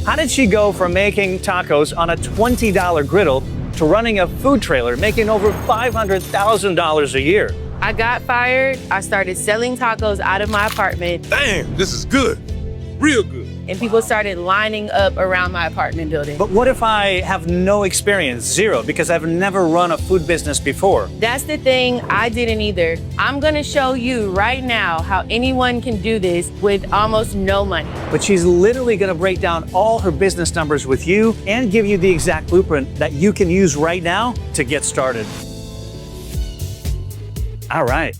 How did she go from making tacos on a $20 griddle to running a food trailer, making over $500,000 a year? I got fired. I started selling tacos out of my apartment. Damn, this is good. Real good. And people started lining up around my apartment building. But what if I have no experience, zero, because I've never run a food business before? That's the thing, I didn't either. I'm gonna show you right now how anyone can do this with almost no money. But she's literally gonna break down all her business numbers with you and give you the exact blueprint that you can use right now to get started. All right.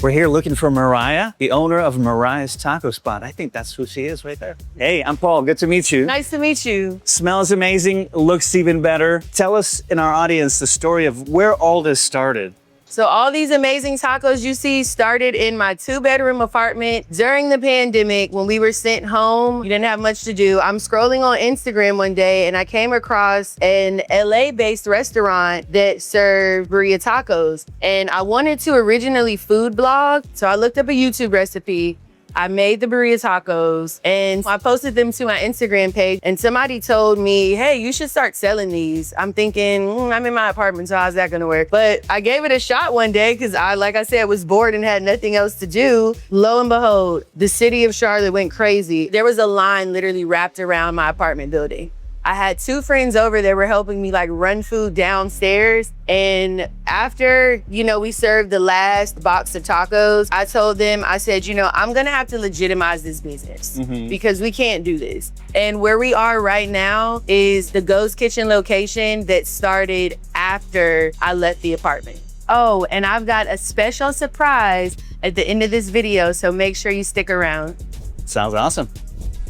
We're here looking for Mariah, the owner of Mariah's Taco Spot. I think that's who she is right there. Hey, I'm Paul. Good to meet you. Nice to meet you. Smells amazing, looks even better. Tell us in our audience the story of where all this started. So all these amazing tacos you see started in my 2-bedroom apartment during the pandemic when we were sent home. We didn't have much to do. I'm scrolling on Instagram one day and I came across an LA-based restaurant that served burrito tacos. And I wanted to originally food blog, so I looked up a YouTube recipe. I made the burrito tacos and I posted them to my Instagram page and somebody told me, hey, you should start selling these. I'm thinking, I'm in my apartment, so how's that gonna work? But I gave it a shot one day because like I said, was bored and had nothing else to do. Lo and behold, the city of Charlotte went crazy. There was a line literally wrapped around my apartment building. I had 2 friends over that were helping me like run food downstairs. And after, we served the last box of tacos, I told them, I said, I'm gonna have to legitimize this business because we can't do this. And where we are right now is the ghost kitchen location that started after I left the apartment. Oh, and I've got a special surprise at the end of this video, so make sure you stick around. Sounds awesome.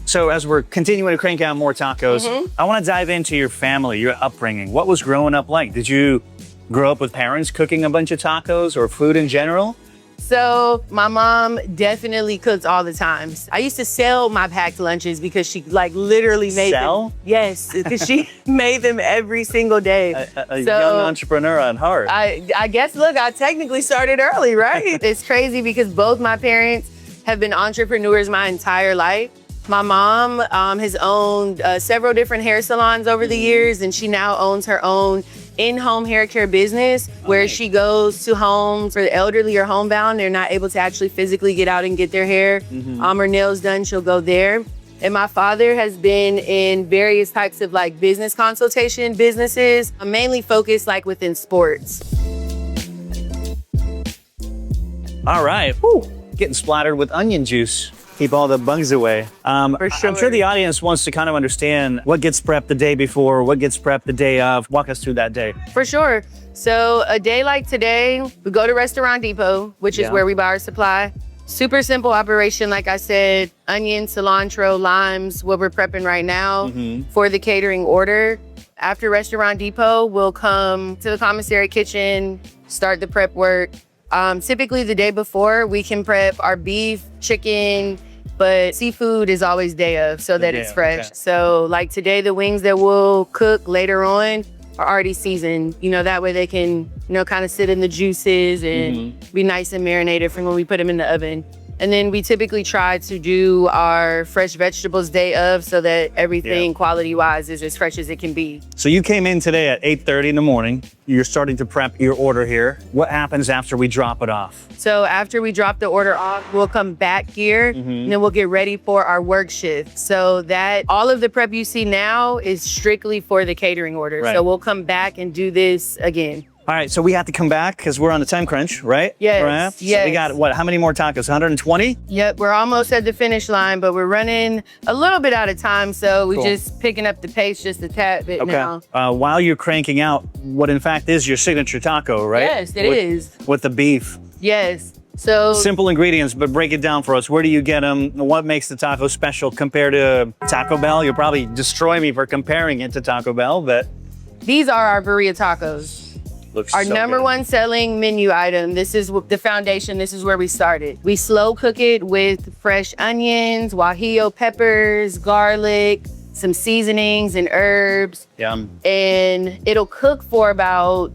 So as we're continuing to crank out more tacos, I want to dive into your family, your upbringing. What was growing up like? Did you grow up with parents cooking a bunch of tacos or food in general? So my mom definitely cooks all the time. I used to sell my packed lunches because she literally made them. Yes, because she made them every single day. A young entrepreneur at heart. I guess, look, I technically started early, right? It's crazy because both my parents have been entrepreneurs my entire life. My mom has owned several different hair salons over the years, and she now owns her own in-home hair care business where she goes to homes for the elderly or homebound. They're not able to actually physically get out and get their hair or nails done. She'll go there. And my father has been in various types of business consultation businesses, mainly focused within sports. All right. Woo. Getting splattered with onion juice. Keep all the bugs away. For sure. I'm sure the audience wants to kind of understand what gets prepped the day before, what gets prepped the day of. Walk us through that day. For sure. So a day like today, we go to Restaurant Depot, which is where we buy our supply. Super simple operation, like I said, onion, cilantro, limes, what we're prepping right now for the catering order. After Restaurant Depot, we'll come to the commissary kitchen, start the prep work. Typically the day before, we can prep our beef, chicken, but seafood is always day of so that it's fresh. Okay. So today, the wings that we'll cook later on are already seasoned. That way they can, kind of sit in the juices and be nice and marinated from when we put them in the oven. And then we typically try to do our fresh vegetables day of so that everything quality-wise is as fresh as it can be. So you came in today at 8:30 in the morning. You're starting to prep your order here. What happens after we drop it off? So after we drop the order off, we'll come back here and then we'll get ready for our work shift. So that all of the prep you see now is strictly for the catering order. Right. So we'll come back and do this again. All right, so we have to come back because we're on the time crunch, right? Yes, So we got, how many more tacos, 120? Yep, we're almost at the finish line, but we're running a little bit out of time, so we're just picking up the pace just a tad bit now. While you're cranking out what in fact is your signature taco, right? Yes, it is. With the beef. Yes. So simple ingredients, but break it down for us. Where do you get them? What makes the taco special compared to Taco Bell? You'll probably destroy me for comparing it to Taco Bell, but... These are our burrito tacos. Our number one selling menu item. This is the foundation. This is where we started. We slow cook it with fresh onions, guajillo peppers, garlic, some seasonings and herbs. Yum. And it'll cook for about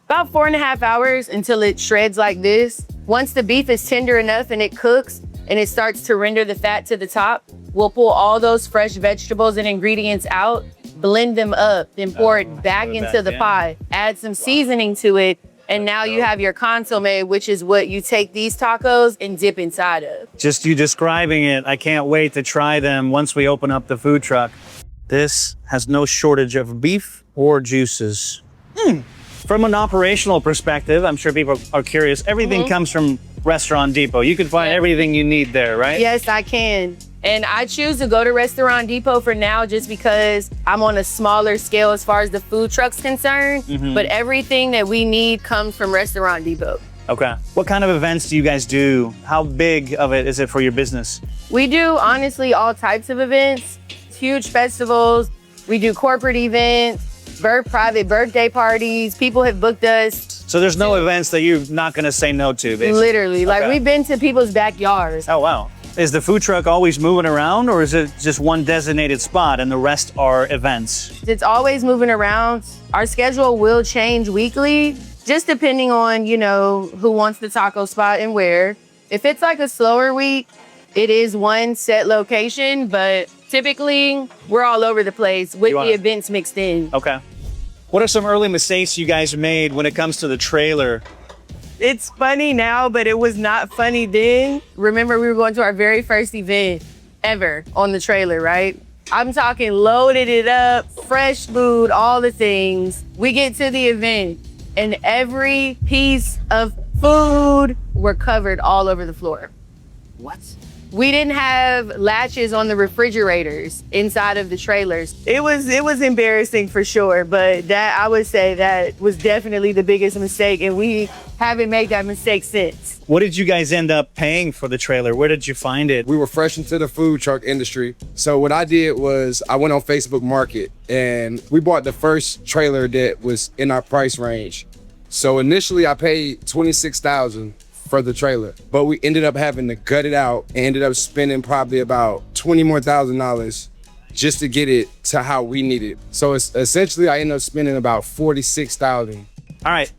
4.5 hours until it shreds like this. Once the beef is tender enough and it cooks, and it starts to render the fat to the top, we'll pull all those fresh vegetables and ingredients out, blend them up, then pour it back into the pot, add some seasoning to it, and now you have your consomme, which is what you take these tacos and dip inside of. Just you describing it, I can't wait to try them once we open up the food truck. This has no shortage of beef or juices. From an operational perspective, I'm sure people are curious. Everything comes from Restaurant Depot. You can find everything you need there, right? Yes, I can. And I choose to go to Restaurant Depot for now just because I'm on a smaller scale as far as the food truck's concerned. But everything that we need comes from Restaurant Depot. Okay. What kind of events do you guys do? How big of it is it for your business? We do, honestly, all types of events, huge festivals. We do corporate events, private birthday parties. People have booked us. So there's no events that you're not going to say no to, basically? Literally. Like, we've been to people's backyards. Oh, wow. Is the food truck always moving around, or is it just one designated spot and the rest are events? It's always moving around. Our schedule will change weekly, just depending on, you know, who wants the taco spot and where. If it's like a slower week, it is one set location, but typically we're all over the place with the events mixed in. Okay. What are some early mistakes you guys made when it comes to the trailer? It's funny now, but it was not funny then. Remember, we were going to our very first event ever on the trailer, right? I'm talking loaded it up, fresh food, all the things. We get to the event and every piece of food were covered all over the floor. What? We didn't have latches on the refrigerators inside of the trailers. It was embarrassing for sure, but that, I would say that was definitely the biggest mistake, and we haven't made that mistake since. What did you guys end up paying for the trailer? Where did you find it? We were fresh into the food truck industry. So what I did was I went on Facebook Market and we bought the first trailer that was in our price range. So initially I paid $26,000 for the trailer, but we ended up having to gut it out and ended up spending probably about $20,000 more just to get it to how we need it. So it's essentially I ended up spending about $46,000. All right,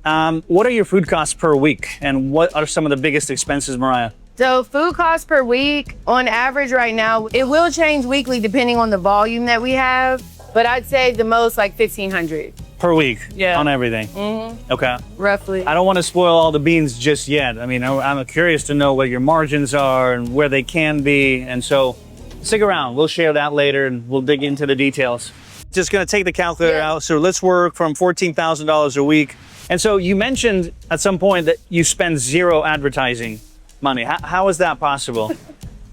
what are your food costs per week? And what are some of the biggest expenses, Mariah? So food costs per week, on average right now, it will change weekly depending on the volume that we have, but I'd say the most like $1,500. Per week? Yeah. On everything? Okay. Roughly. I don't want to spoil all the beans just yet. I mean, I'm curious to know what your margins are and where they can be. And so stick around. We'll share that later and we'll dig into the details. Just going to take the calculator out. So let's work from $14,000 a week. And so you mentioned at some point that you spend zero advertising money. How is that possible?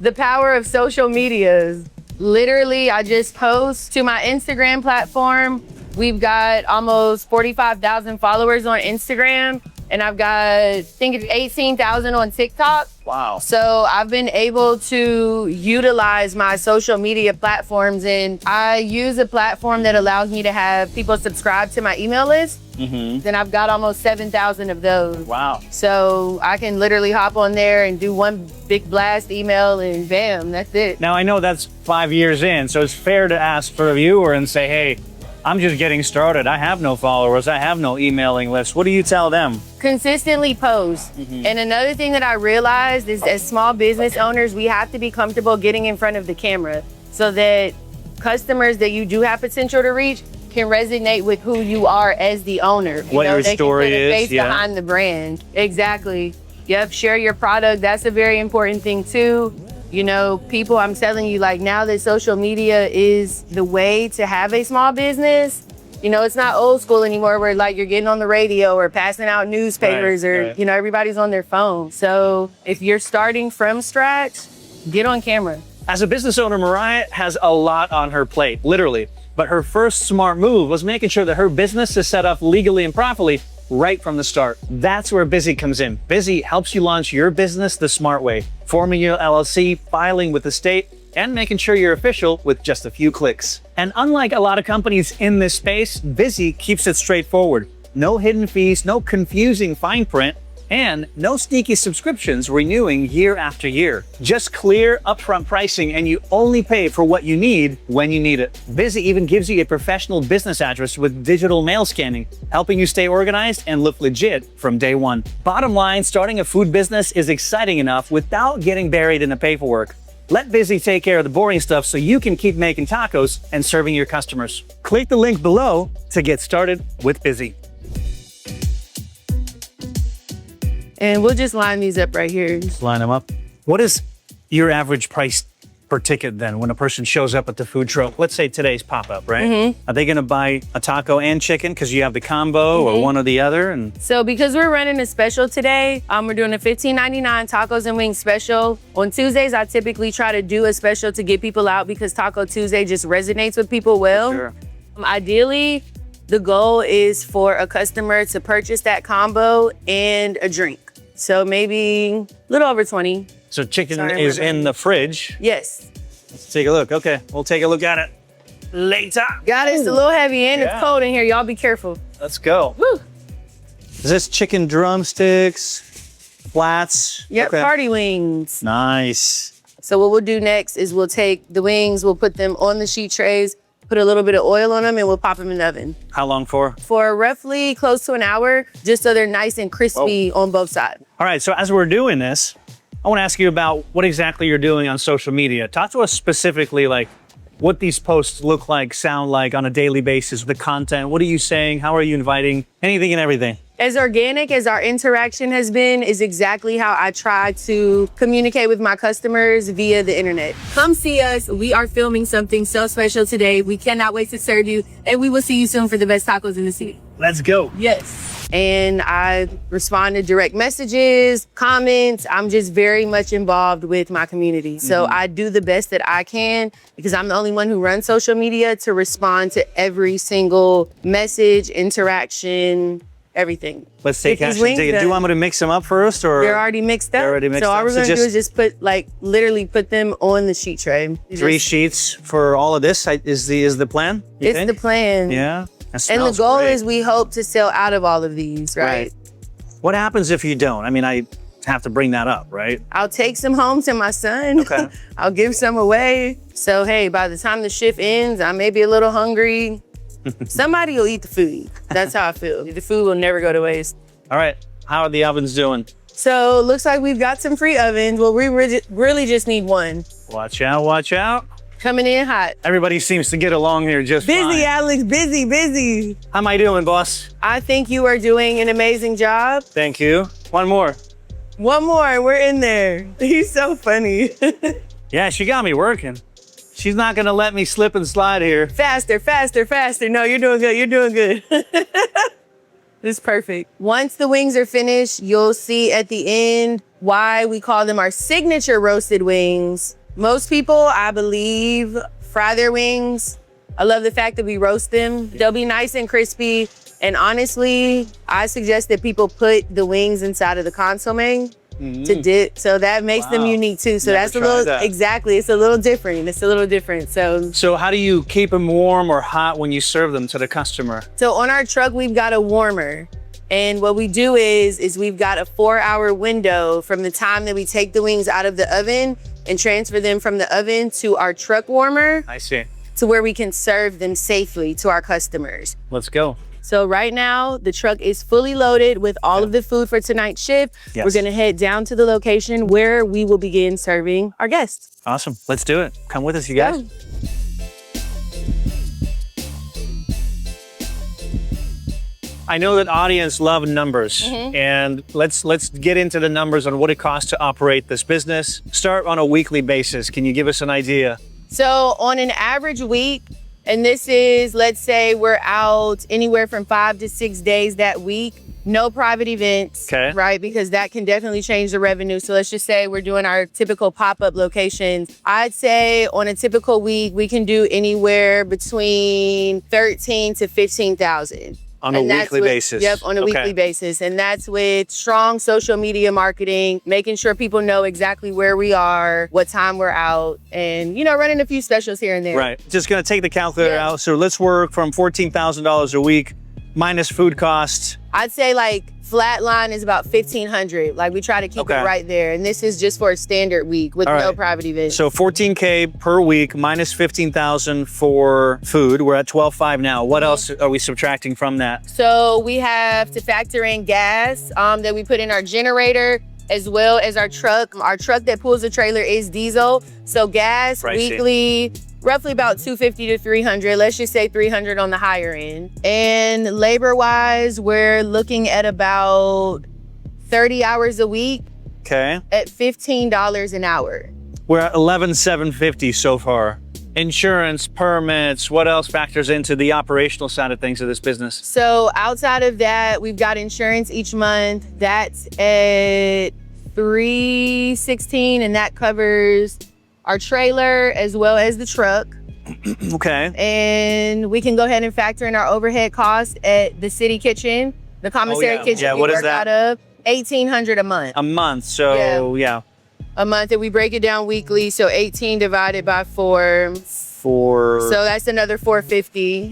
The power of social media. Literally, I just post to my Instagram platform. We've got almost 45,000 followers on Instagram, and I've got, I think it's 18,000 on TikTok. Wow. So I've been able to utilize my social media platforms, and I use a platform that allows me to have people subscribe to my email list. Then I've got almost 7,000 of those. Wow. So I can literally hop on there and do one big blast email and bam, that's it. Now I know that's 5 years in, so it's fair to ask for a viewer and say, hey, I'm just getting started. I have no followers. I have no emailing list. What do you tell them? Consistently post. And another thing that I realized is as small business owners, we have to be comfortable getting in front of the camera so that customers that you do have potential to reach can resonate with who you are as the owner. What your story is, face behind the brand. Exactly. Yep, share your product. That's a very important thing too. You know, people, I'm telling you, like now that social media is the way to have a small business, you know, it's not old school anymore where like you're getting on the radio or passing out newspapers you know, everybody's on their phone. So if you're starting from scratch, get on camera. As a business owner, Mariah has a lot on her plate, literally. But her first smart move was making sure that her business is set up legally and properly right from the start. That's where Busy comes in. Busy helps you launch your business the smart way, forming your LLC, filing with the state, and making sure you're official with just a few clicks. And unlike a lot of companies in this space, Busy keeps it straightforward. No hidden fees, no confusing fine print, And no sneaky subscriptions renewing year after year. Just clear upfront pricing and you only pay for what you need when you need it. Busy even gives you a professional business address with digital mail scanning, helping you stay organized and look legit from day one. Bottom line, starting a food business is exciting enough without getting buried in the paperwork. Let Busy take care of the boring stuff so you can keep making tacos and serving your customers. Click the link below to get started with Busy. And we'll just line these up right here. Line them up. What is your average price per ticket then when a person shows up at the food truck? Let's say today's pop-up, right? Are they gonna buy a taco and chicken because you have the combo or one or the other? And So because we're running a special today, we're doing a $15.99 tacos and wings special. On Tuesdays, I typically try to do a special to get people out because Taco Tuesday just resonates with people well. Sure. Ideally, the goal is for a customer to purchase that combo and a drink. So maybe a little over 20. So chicken Sorry, is my bad. in the fridge. Yes. Let's take a look. Okay, we'll take a look at it later. Got it. It's a little heavy and Yeah. it's cold in here. Y'all be careful. Let's go. Woo. Is this chicken drumsticks, flats? Yep, Okay. party wings. Nice. So what we'll do next is we'll take the wings, we'll put them on the sheet trays, put a little bit of oil on them, and we'll pop them in the oven How long for? for roughly close to an hour, just so they're nice and crispy on both sides. All right, so as we're doing this, I want to ask you about what exactly you're doing on social media. Talk to us specifically, like what these posts look like, sound like on a daily basis, the content. What are you saying? How are you inviting? Anything and everything. As organic as our interaction has been is exactly how I try to communicate with my customers via the internet. Come see us. We are filming something so special today. We cannot wait to serve you, and we will see you soon for the best tacos in the city. Let's go. Yes. And I respond to direct messages, comments. I'm just very much involved with my community. So I do the best that I can because I'm the only one who runs social media to respond to every single message, interaction, everything. Let's take Get these action. wings Do you done. want me to mix them up first, or They're already mixed up. They're already mixed so all up. we're So gonna do just- is just put literally put them on the sheet tray. three sheets for all of this? Is the plan? you It's think? the plan. Yeah. That And the smells goal great. is we hope to sell out of all of these, right? What happens if you don't? I mean, I have to bring that up, right? I'll take some home to my son. Okay. I'll give some away. So, hey, by the time the shift ends, I may be a little hungry. Somebody will eat the food. That's how I feel. The food will never go to waste. All right. How are the ovens doing? So, looks like we've got some free ovens. Well, we really just need one. Watch out, watch out. Coming in hot. Everybody seems to get along here just Busy, fine. Alex, busy, busy. How am I doing, boss? I think you are doing an amazing job. Thank you. One more. One more, and we're in there. He's so funny. Yeah, she got me working. She's not gonna let me slip and slide here. Faster, faster, faster. No, you're doing good. You're doing good. This is perfect. Once the wings are finished, you'll see at the end why we call them our signature roasted wings. Most people, I believe, fry their wings. I love the fact that we roast them. They'll be nice and crispy. And honestly, I suggest that people put the wings inside of the consomme to dip. So that makes them Wow. unique too. So Never that's a tried little, that. exactly. It's a little different. It's a little different. So how do you keep them warm or hot when you serve them to the customer? So on our truck, we've got a warmer. And what we do is we've got a 4-hour window from the time that we take the wings out of the oven and transfer them from the oven to our truck warmer I see. to where we can serve them safely to our customers. Let's go. So right now, the truck is fully loaded with all of the food for tonight's shift. Yes. We're gonna head down to the location where we will begin serving our guests. Awesome. Let's do it. Come with us, you guys. Go. I know that audience love numbers, and let's get into the numbers on what it costs to operate this business. Start on a weekly basis. Can you give us an idea? So on an average week, and this is, let's say we're out anywhere from 5 to 6 days that week, no private events, Okay. right? Because that can definitely change the revenue. So let's just say we're doing our typical pop-up locations. I'd say on a typical week, we can do anywhere between 13 to 15,000. On a And that's weekly with- basis? Yep, on a Okay. weekly basis. And that's with strong social media marketing, making sure people know exactly where we are, what time we're out, and, running a few specials here and there. Right. Just going to take the calculator Yeah. out. So let's work from $14,000 a week minus food costs. I'd say like flat line is about 1,500. Like we try to keep it right there. And this is just for a standard week with no private events. So 14K per week minus 15,000 for food. We're at 12.5 now. What else are we subtracting from that? So we have to factor in gas that we put in our generator, as well as our truck. Our truck that pulls the trailer is diesel. So gas weekly, roughly about 250 to 300. Let's just say 300 on the higher end. And labor-wise, we're looking at about 30 hours a week. Okay. At $15 an hour. We're at 11,750 so far. Insurance, permits, what else factors into the operational side of things of this business? So outside of that, we've got insurance each month. That's at $316, and that covers our trailer as well as the truck. Okay. And we can go ahead and factor in our overhead costs at the city kitchen, the commissary kitchen. Yeah, what is that? Out of $1,800 a month. A month, so yeah. A month, and we break it down weekly. So 18 divided by 4. So that's another 450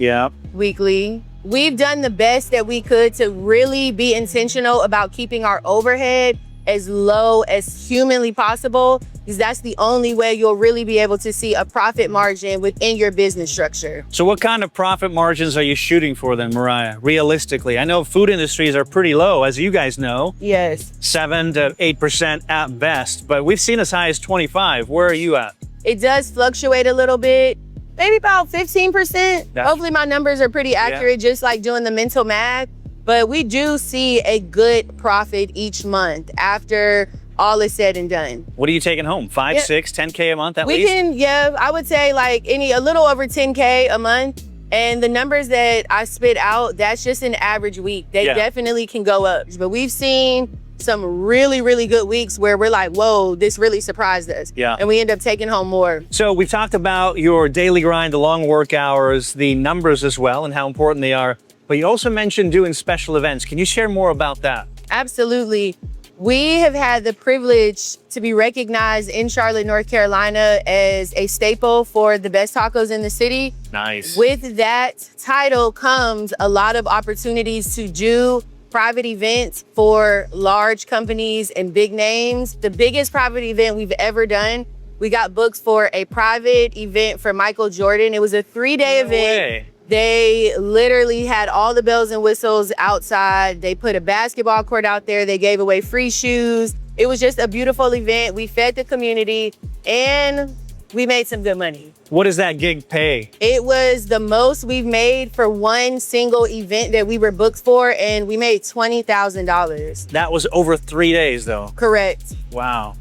weekly. We've done the best that we could to really be intentional about keeping our overhead as low as humanly possible, because that's the only way you'll really be able to see a profit margin within your business structure. So what kind of profit margins are you shooting for then, Mariah, realistically? I know food industries are pretty low, as you guys know. Yes. 7 to 8% at best, but we've seen as high as 25. Where are you at? It does fluctuate a little bit, maybe about 15%. Hopefully my numbers are pretty accurate, just like doing the mental math. But we do see a good profit each month after all is said and done. What are you taking home? 5, 6, 10K a month at least? We can, I would say like a little over 10K a month. And the numbers that I spit out, that's just an average week. They definitely can go up. But we've seen some really, really good weeks where we're like, whoa, this really surprised us. And we end up taking home more. So we've talked about your daily grind, the long work hours, the numbers as well, and how important they are. But you also mentioned doing special events. Can you share more about that? Absolutely. We have had the privilege to be recognized in Charlotte, North Carolina as a staple for the best tacos in the city. Nice. With that title comes a lot of opportunities to do private events for large companies and big names. The biggest private event we've ever done, we got booked for a private event for Michael Jordan. It was a 3-day event. They literally had all the bells and whistles outside. They put a basketball court out there. They gave away free shoes. It was just a beautiful event. We fed the community and we made some good money. What does that gig pay? It was the most we've made for one single event that we were booked for, and we made $20,000. That was over 3 days though. Correct. Wow.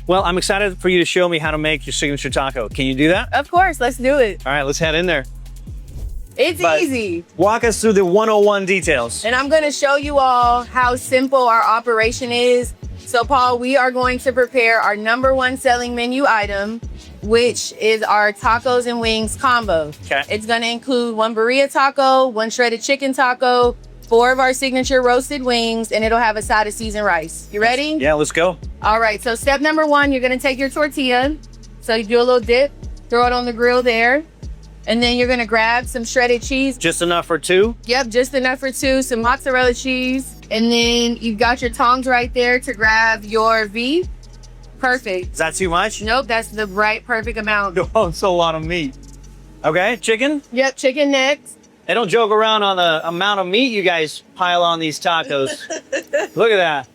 Well, I'm excited for you to show me how to make your signature taco. Can you do that? Of course, let's do it. All right, let's head in there. It's easy. Walk us through the 101 details. And I'm gonna show you all how simple our operation is. So Paul, we are going to prepare our #1 selling menu item, which is our tacos and wings combo. Okay. It's gonna include 1 birria taco, 1 shredded chicken taco, 4 of our signature roasted wings, and it'll have a side of seasoned rice. You ready? Yeah, let's go. All right, so step #1, you're gonna take your tortilla. So you do a little dip, throw it on the grill there. And then you're gonna grab some shredded cheese. Just enough for 2? Yep, just enough for 2, some mozzarella cheese. And then you've got your tongs right there to grab your beef. Perfect. Is that too much? Nope, that's the right perfect amount. Oh, it's a lot of meat. Okay, chicken? Yep, chicken next. They don't joke around on the amount of meat you guys pile on these tacos. Look at that.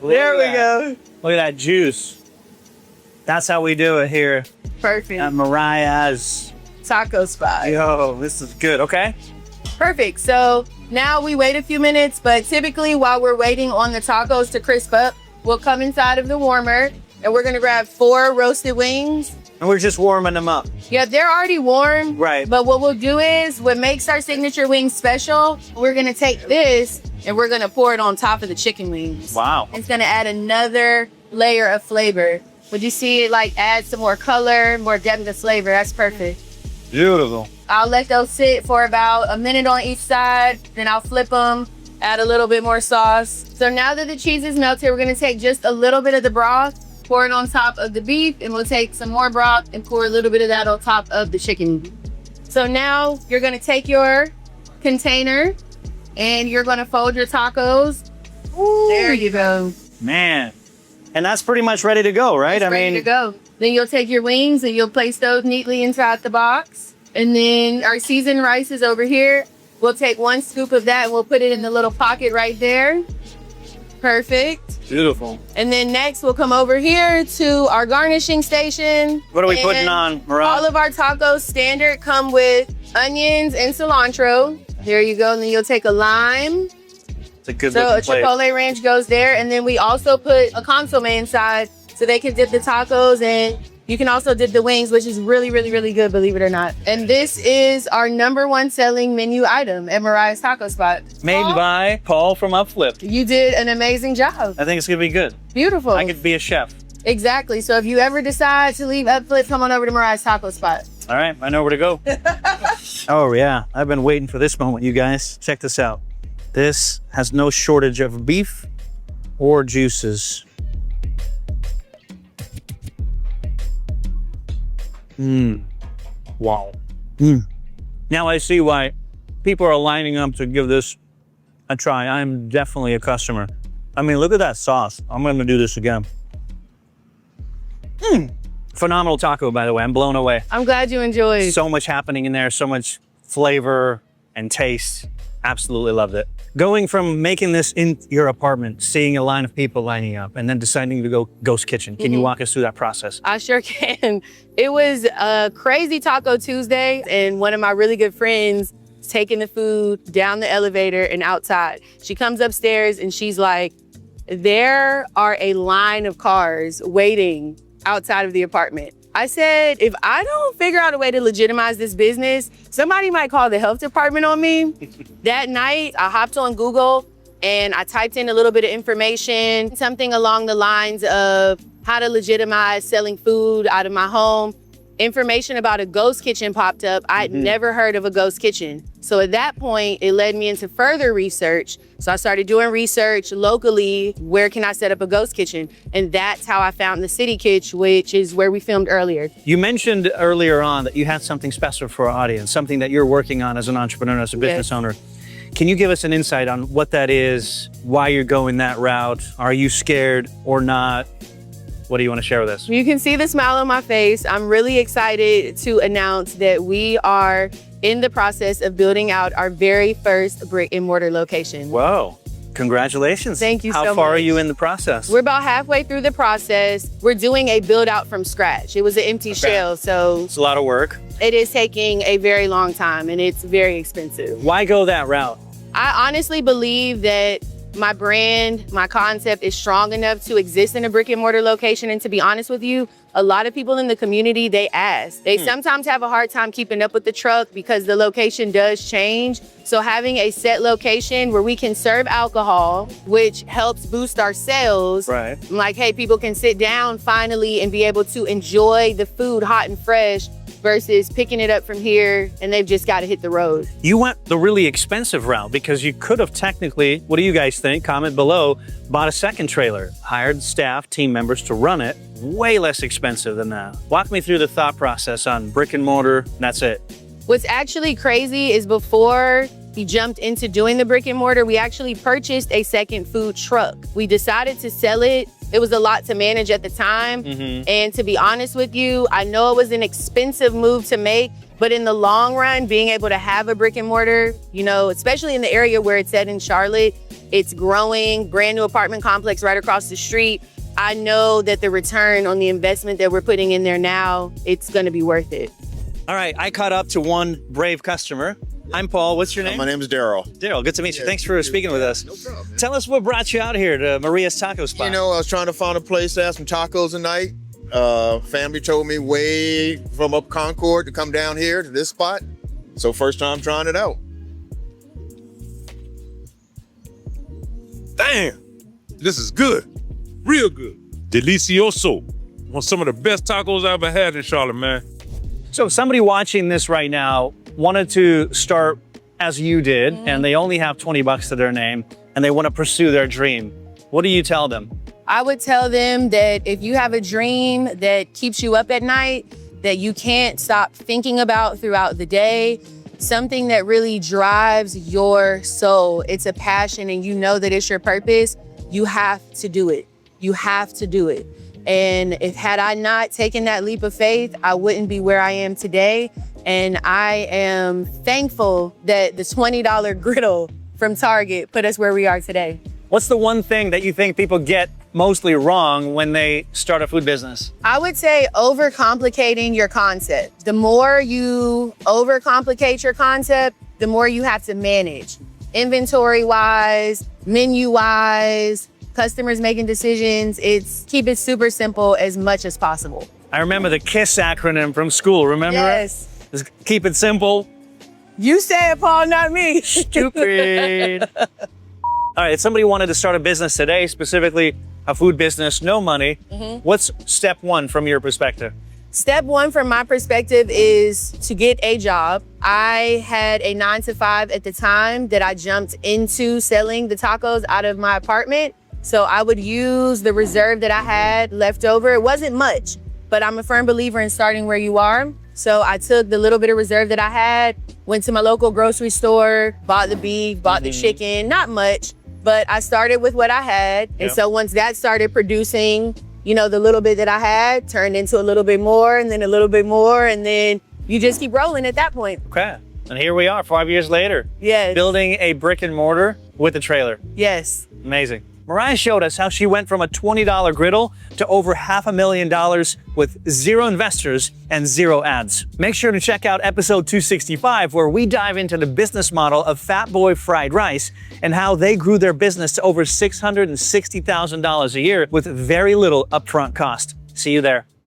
There we go. Look at that juice. That's how we do it here Perfect. at Mariah's Taco spot. Yo, this is good. Okay. Perfect. So now we wait a few minutes, but typically while we're waiting on the tacos to crisp up, we'll come inside of the warmer and we're gonna grab 4 roasted wings. And we're just warming them up. Yeah, they're already warm. Right. But what we'll do is, what makes our signature wings special, we're gonna take this and we're gonna pour it on top of the chicken wings. Wow. It's gonna add another layer of flavor. Would you see it like add some more color, more depth of flavor? That's perfect. Beautiful. I'll let those sit for about a minute on each side, then I'll flip them, add a little bit more sauce. So now that the cheese is melted, we're gonna take just a little bit of the broth, pour it on top of the beef, and we'll take some more broth and pour a little bit of that on top of the chicken. So now you're gonna take your container And you're gonna fold your tacos. Ooh. There you go. Man. And that's pretty much ready to go, right? It's ready to go. Then you'll take your wings and you'll place those neatly inside the box. And then our seasoned rice is over here. We'll take 1 scoop of that and we'll put it in the little pocket right there. Perfect. Beautiful. And then next we'll come over here to our garnishing station. What are we putting on, Mariah? All of our tacos standard come with onions and cilantro. There you go. And then you'll take a lime. It's a good So a looking plate. chipotle ranch goes there. And then we also put a consomme inside so they can dip the tacos, and you can also dip the wings, which is really, really, really good, believe it or not. And this is our #1 selling menu item at Mariah's Taco Spot. Made by Paul from UpFlip. You did an amazing job. I think it's gonna be good. Beautiful. I could be a chef. Exactly. So if you ever decide to leave UpFlip, come on over to Mariah's Taco Spot. All right, I know where to go. Oh yeah, I've been waiting for this moment, you guys. Check this out. This has no shortage of beef or juices. Wow. Now I see why people are lining up to give this a try. I'm definitely a customer. I mean, look at that sauce. I'm gonna do this again. Phenomenal taco, by the way. I'm blown away. I'm glad you enjoyed. So much happening in there, so much flavor and taste. Absolutely loved it. Going from making this in your apartment, seeing a line of people lining up, and then deciding to go ghost kitchen. Can you walk us through that process? I sure can. It was a crazy Taco Tuesday, and one of my really good friends is taking the food down the elevator and outside. She comes upstairs and she's like, there are a line of cars waiting outside of the apartment. I said, if I don't figure out a way to legitimize this business, somebody might call the health department on me. That night, I hopped on Google and I typed in a little bit of information, something along the lines of how to legitimize selling food out of my home. Information about a ghost kitchen popped up. I'd never heard of a ghost kitchen. So at that point, it led me into further research. So I started doing research locally. Where can I set up a ghost kitchen? And that's how I found the City Kitch, which is where we filmed earlier. You mentioned earlier on that you had something special for our audience, something that you're working on as an entrepreneur, as a business owner. Can you give us an insight on what that is, why you're going that route? Are you scared or not? What do you want to share with us? You can see the smile on my face. I'm really excited to announce that we are in the process of building out our very first brick and mortar location. Whoa, congratulations. Thank you so much. How far are you in the process? We're about halfway through the process. We're doing a build out from scratch. It was an empty shell, so it's a lot of work. It is taking a very long time and it's very expensive. Why go that route? I honestly believe that my brand, my concept is strong enough to exist in a brick and mortar location. And to be honest with you, a lot of people in the community, they ask. They sometimes have a hard time keeping up with the truck because the location does change. So having a set location where we can serve alcohol, which helps boost our sales. Right. I'm like, hey, people can sit down finally and be able to enjoy the food hot and fresh versus picking it up from here and they've just got to hit the road. You went the really expensive route because you could have technically, what do you guys think? Comment below, bought a second trailer, hired staff, team members to run it, way less expensive than that. Walk me through the thought process on brick and mortar, and that's it. What's actually crazy is before we jumped into doing the brick and mortar, we actually purchased a second food truck. We decided to sell it. It was a lot to manage at the time. And to be honest with you, I know it was an expensive move to make, but in the long run, being able to have a brick and mortar, you know, especially in the area where it's at in Charlotte, it's growing, brand new apartment complex right across the street. I know that the return on the investment that we're putting in there now, it's gonna be worth it. All right, I caught up to one brave customer. I'm Paul, what's your name? My name is Daryl. Daryl, good to meet you. Thanks for speaking with us. No problem. Tell us what brought you out here to Maria's Taco Spot. You know, I was trying to find a place to have some tacos tonight. Family told me way from up Concord to come down here to this spot. So first time trying it out. Damn, this is good. Real good. Delicioso. One of some of the best tacos I've ever had in Charlotte, man. So if somebody watching this right now wanted to start as you did, and they only have 20 bucks to their name, and they want to pursue their dream, what do you tell them? I would tell them that if you have a dream that keeps you up at night, that you can't stop thinking about throughout the day, something that really drives your soul, it's a passion and you know that it's your purpose, you have to do it. You have to do it. And had I not taken that leap of faith, I wouldn't be where I am today. And I am thankful that the $20 griddle from Target put us where we are today. What's the one thing that you think people get mostly wrong when they start a food business? I would say overcomplicating your concept. The more you overcomplicate your concept, the more you have to manage. Inventory-wise, menu-wise, customers making decisions. It's keep it super simple as much as possible. I remember the KISS acronym from school, remember Yes. it? Just keep it simple. You say it, Paul, not me. Stupid. All right, if somebody wanted to start a business today, specifically a food business, no money, what's step one from your perspective? Step one from my perspective is to get a job. I had a 9-to-5 at the time that I jumped into selling the tacos out of my apartment. So I would use the reserve that I had left over. It wasn't much, but I'm a firm believer in starting where you are. So I took the little bit of reserve that I had, went to my local grocery store, bought the beef, bought the chicken, not much, but I started with what I had. And so once that started producing, you know, the little bit that I had turned into a little bit more and then a little bit more. And then you just keep rolling at that point. Okay, and here we are 5 years later. Yes. Building a brick and mortar with a trailer. Yes. Amazing. Mariah showed us how she went from a $20 griddle to over $500,000 with 0 investors and 0 ads. Make sure to check out episode 265, where we dive into the business model of Fat Boy Fried Rice and how they grew their business to over $660,000 a year with very little upfront cost. See you there.